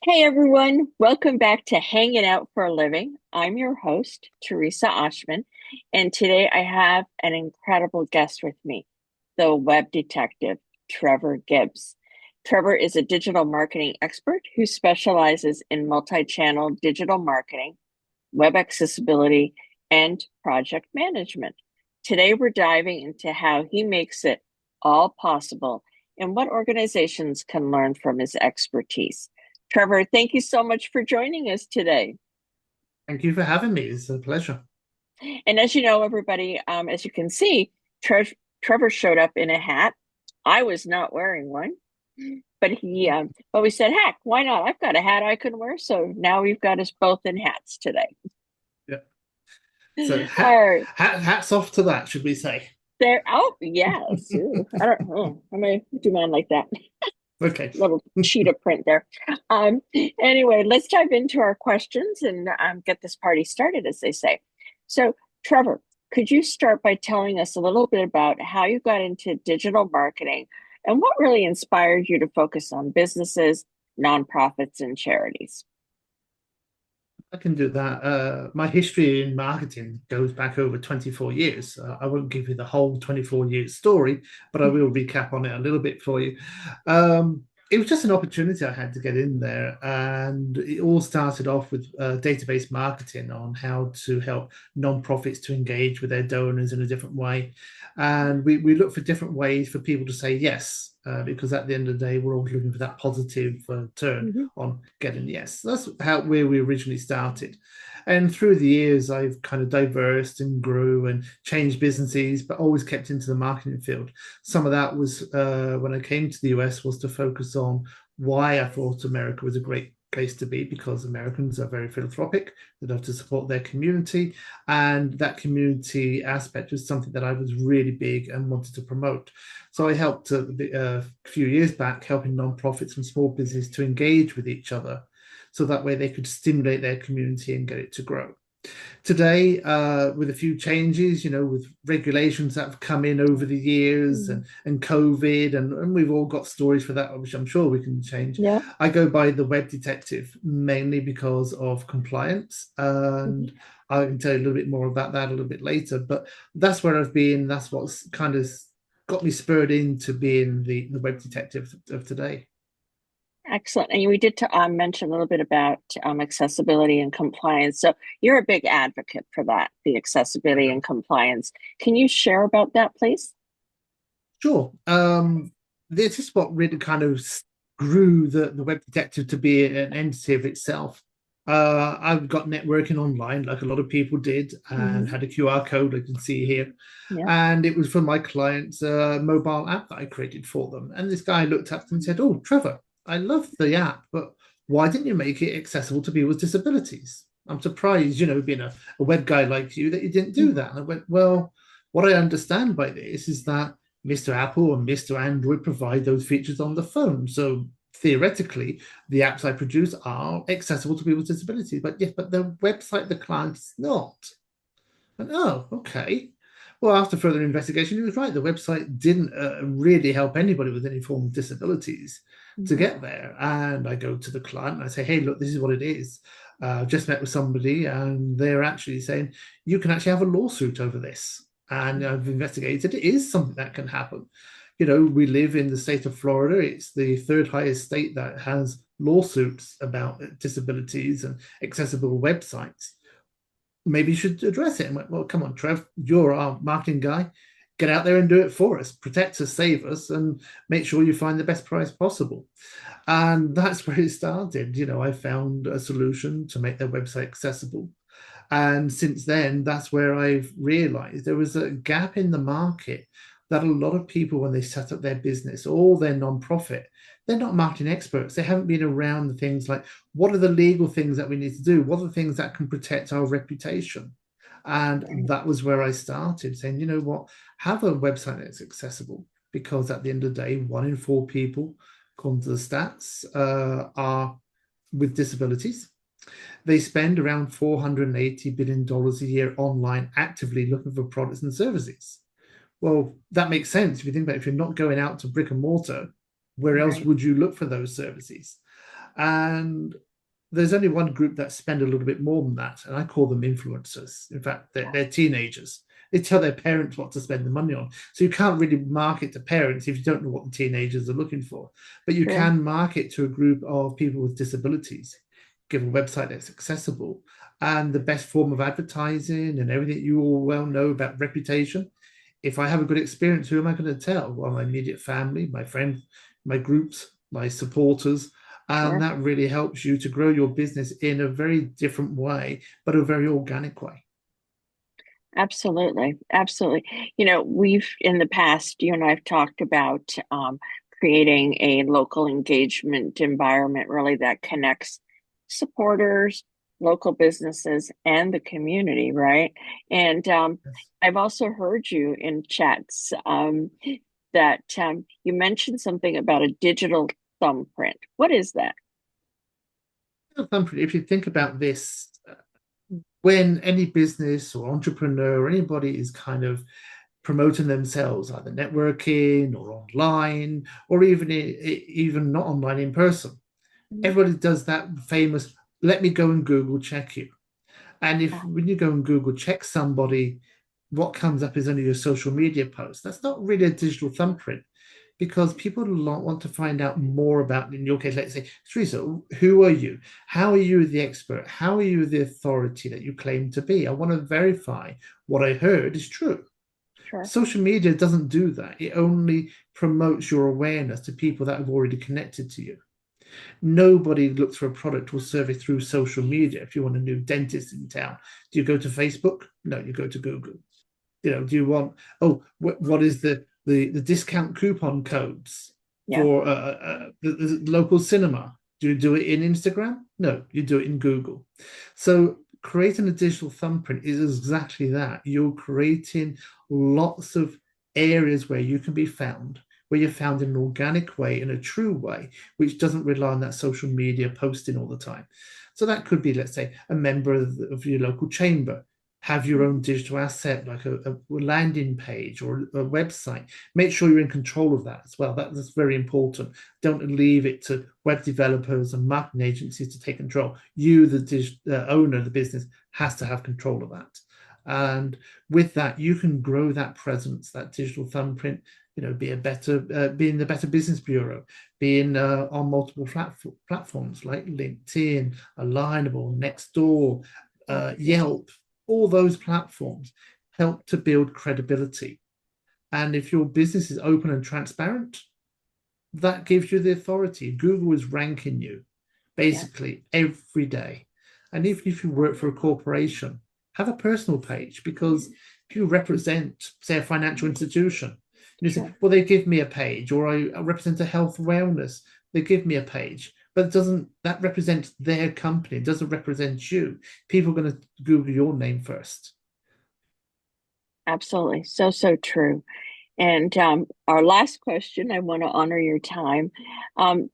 Hey everyone, welcome back to Hanging Out for a Living. I'm your host, Theresa Oschmann, and today I have an incredible guest with me, the web detective, Trevor Gibbs. Trevor is a digital marketing expert who specializes in multi-channel digital marketing, web accessibility, and project management. Today we're diving into how he makes it all possible and what organizations can learn from his expertise. Trevor, thank you so much for joining us today. Thank you for having me. It's a pleasure. And as you know, everybody, as you can see, Trevor showed up in a hat. I was not wearing one, but we said, heck, why not? I've got a hat I can wear. So now we've got us both in hats today. Yeah. So All right. hats off to that, should we say? There. Oh, yes. Ooh, I don't know. I may do mine like that. Okay. Little cheetah print there. Anyway, let's dive into our questions and get this party started, as they say. So, Trevor, could you start by telling us a little bit about how you got into digital marketing and what really inspired you to focus on businesses, nonprofits, and charities? I can do that. My history in marketing goes back over 24 years. I won't give you the whole 24 years story, but I will recap on it a little bit for you. It was just an opportunity I had to get in there. And it all started off with database marketing on how to help nonprofits to engage with their donors in a different way. And we look for different ways for people to say yes, because at the end of the day, we're always looking for that positive turn Mm-hmm. on getting yes. That's how where we originally started. And through the years, I've kind of diversed and grew and changed businesses, but always kept into the marketing field. Some of that was when I came to the US was to focus on why I thought America was a great place to be because Americans are very philanthropic. They love to support their community. And that community aspect was something that I was really big and wanted to promote. So I helped a few years back, helping nonprofits and small businesses to engage with each other so that way they could stimulate their community and get it to grow. Today, with a few changes, with regulations that have come in over the years Mm-hmm. and COVID, and we've all got stories for that, which I'm sure we can change. Yeah. I go by the web detective mainly because of compliance. Mm-hmm. And I can tell you a little bit more about that a little bit later. But that's where I've been. That's what's kind of got me spurred into being the web detective of today. Excellent. And we did mention a little bit about accessibility and compliance. So you're a big advocate for that, the accessibility and compliance. Can you share about that, please? Sure. This is what really kind of grew the web detective to be an entity of itself. I've got networking online, like a lot of people did, and Hmm. had a QR code I can see here. Yeah. And it was for my client's mobile app that I created for them. And this guy looked up and said, "Oh, Trevor, I love the app, but why didn't you make it accessible to people with disabilities? I'm surprised, being a web guy like you, that you didn't do that." And I went, "Well, what I understand by this is that Mr. Apple and Mr. Android provide those features on the phone. So theoretically, the apps I produce are accessible to people with disabilities. But yes, but the website the client's not." And oh, okay. Well, after further investigation, he was right. The website didn't really help anybody with any form of disabilities to Hmm. get there. And I go to the client and I say, "Hey, look, this is what it is. Just met with somebody, and they're actually saying you can actually have a lawsuit over this." And I've investigated. It is something that can happen. We live in the state of Florida. It's the third highest state that has lawsuits about disabilities and accessible websites. Maybe you should address it. And went, "Well, come on, Trev, you're our marketing guy. Get out there and do it for us. Protect us, save us, and make sure you find the best price possible." And that's where it started. I found a solution to make their website accessible. And since then, that's where I've realized there was a gap in the market that a lot of people, when they set up their business or their nonprofit, they're not marketing experts. They haven't been around the things like what are the legal things that we need to do? What are the things that can protect our reputation? And Right. that was where I started saying, you know what, have a website that's accessible because at the end of the day, 1 in 4 people, according to the stats, are with disabilities. They spend around $480 billion a year online actively looking for products and services. Well, that makes sense if you think about it. If you're not going out to brick and mortar, where else Right. would you look for those services? And there's only one group that spend a little bit more than that, and I call them influencers. In fact, they're teenagers. They tell their parents what to spend the money on. So you can't really market to parents if you don't know what the teenagers are looking for. But you True. can market to a group of people with disabilities, give a website that's accessible. And the best form of advertising and everything you all well know about reputation. If I have a good experience, who am I going to tell? Well, my immediate family, my friends, my groups, my supporters. And Sure. that really helps you to grow your business in a very different way, but a very organic way. Absolutely. Absolutely. We've in the past, you and I have talked about creating a local engagement environment really that connects supporters, local businesses, and the community, right? And Yes. I've also heard you in chats that you mentioned something about a digital thumbprint. What is that? If you think about this, when any business or entrepreneur or anybody is kind of promoting themselves, either networking or online, or even not online in person, Mhm. everybody does that famous "let me go and Google check you." And if Ah, when you go and Google check somebody, what comes up is only your social media post. That's not really a digital thumbprint because people want to find out more about, in your case, let's say, Teresa, who are you? How are you the expert? How are you the authority that you claim to be? I want to verify what I heard is true. sure, Social media doesn't do that. It only promotes your awareness to people that have already connected to you. Nobody looks for a product or service through social media. If you want a new dentist in town, do you go to Facebook? No, you go to Google. Do you want, oh, what is the discount coupon codes yeah, for the local cinema? Do you do it in Instagram? No, you do it in Google. So creating a digital thumbprint is exactly that. You're creating lots of areas where you can be found, where you're found in an organic way, in a true way, which doesn't rely on that social media posting all the time. So that could be, let's say, a member of your local chamber. Have your own mhm, digital asset, like a landing page or a website. Make sure you're in control of that as well. That's very important. Don't leave it to web developers and marketing agencies to take control. You, the owner of the business, has to have control of that. And with that, you can grow that presence, that digital thumbprint. Being the Better Business Bureau, being on multiple platforms like LinkedIn, Alignable, Nextdoor, yeah, Yelp, all those platforms help to build credibility. And if your business is open and transparent, that gives you the authority. Google is ranking you yeah, basically every day. And even if you work for a corporation, have a personal page because if you represent, say, a financial institution, you say, sure. well, they give me a page, or I represent a health wellness, they give me a page. But it doesn't that represents their company? It doesn't represent you. People are going to Google your name first. Absolutely. So, so true. And our last question, I want to honor your time. Um,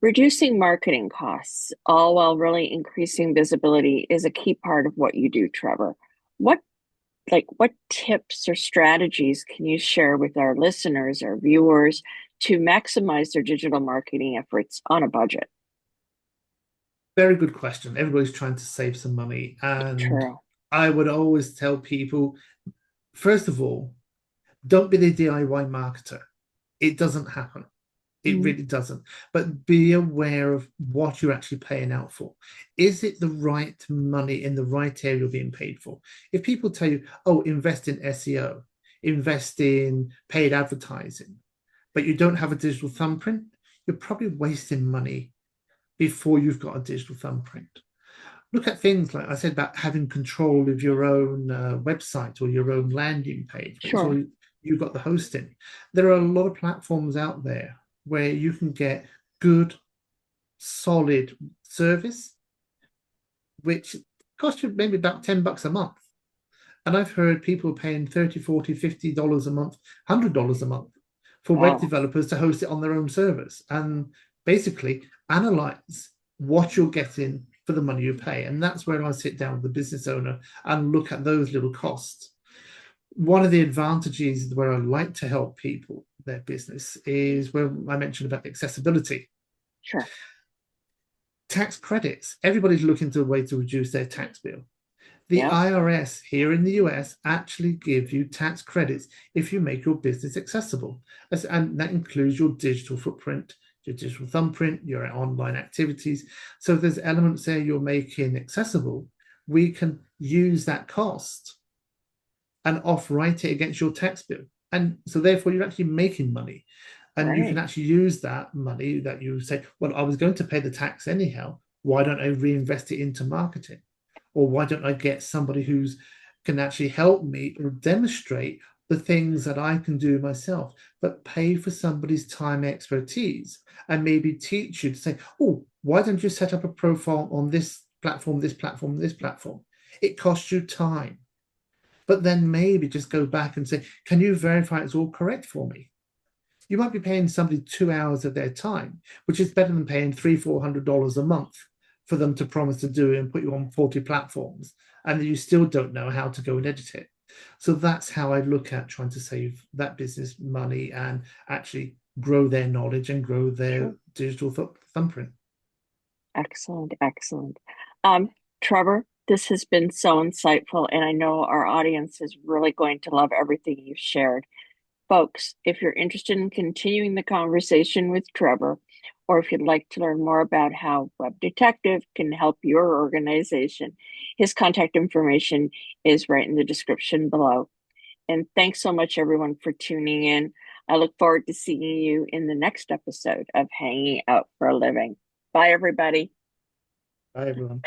Reducing marketing costs, all while really increasing visibility, is a key part of what you do, Trevor. What what tips or strategies can you share with our listeners or viewers to maximize their digital marketing efforts on a budget? Very good question. Everybody's trying to save some money. And True. I would always tell people, first of all, don't be the DIY marketer. It doesn't happen. It Mhm. really doesn't. But be aware of what you're actually paying out for. Is it the right money in the right area you're being paid for? If people tell you, oh, invest in SEO, invest in paid advertising, but you don't have a digital thumbprint, you're probably wasting money before you've got a digital thumbprint. Look at things like I said about having control of your own website or your own landing page. Make Sure. sure you've got the hosting. There are a lot of platforms out there where you can get good, solid service, which costs you maybe about $10 a month. And I've heard people paying 30, 40, $50 a month, $100 a month for web Wow. developers to host it on their own servers and basically analyze what you're getting for the money you pay. And that's where I sit down with the business owner and look at those little costs. One of the advantages where I like to help people, their business, is where I mentioned about accessibility. Sure. Tax credits. Everybody's looking to a way to reduce their tax bill. The Yep. IRS here in the US actually give you tax credits if you make your business accessible. And that includes your digital footprint, your digital thumbprint, your online activities. So if there's elements there you're making accessible, we can use that cost and off-write it against your tax bill. And so therefore you're actually making money. And you can Right. actually use that money that you say, well, I was going to pay the tax anyhow. Why don't I reinvest it into marketing? Or why don't I get somebody who's can actually help me or demonstrate the things that I can do myself, but pay for somebody's time expertise and maybe teach you to say, oh, why don't you set up a profile on this platform, this platform, this platform? It costs you time. But then maybe just go back and say, can you verify it's all correct for me? You might be paying somebody 2 hours of their time, which is better than paying $300-400 a month for them to promise to do it and put you on 40 platforms, and you still don't know how to go and edit it. So that's how I look at trying to save that business money and actually grow their knowledge and grow their Sure. digital thumbprint. Excellent. Excellent. Trevor, this has been so insightful, and I know our audience is really going to love everything you've shared. Folks, if you're interested in continuing the conversation with Trevor, or if you'd like to learn more about how Web Detective can help your organization, his contact information is right in the description below. And thanks so much, everyone, for tuning in. I look forward to seeing you in the next episode of Hanging Out for a Living. Bye, everybody. Bye, everyone.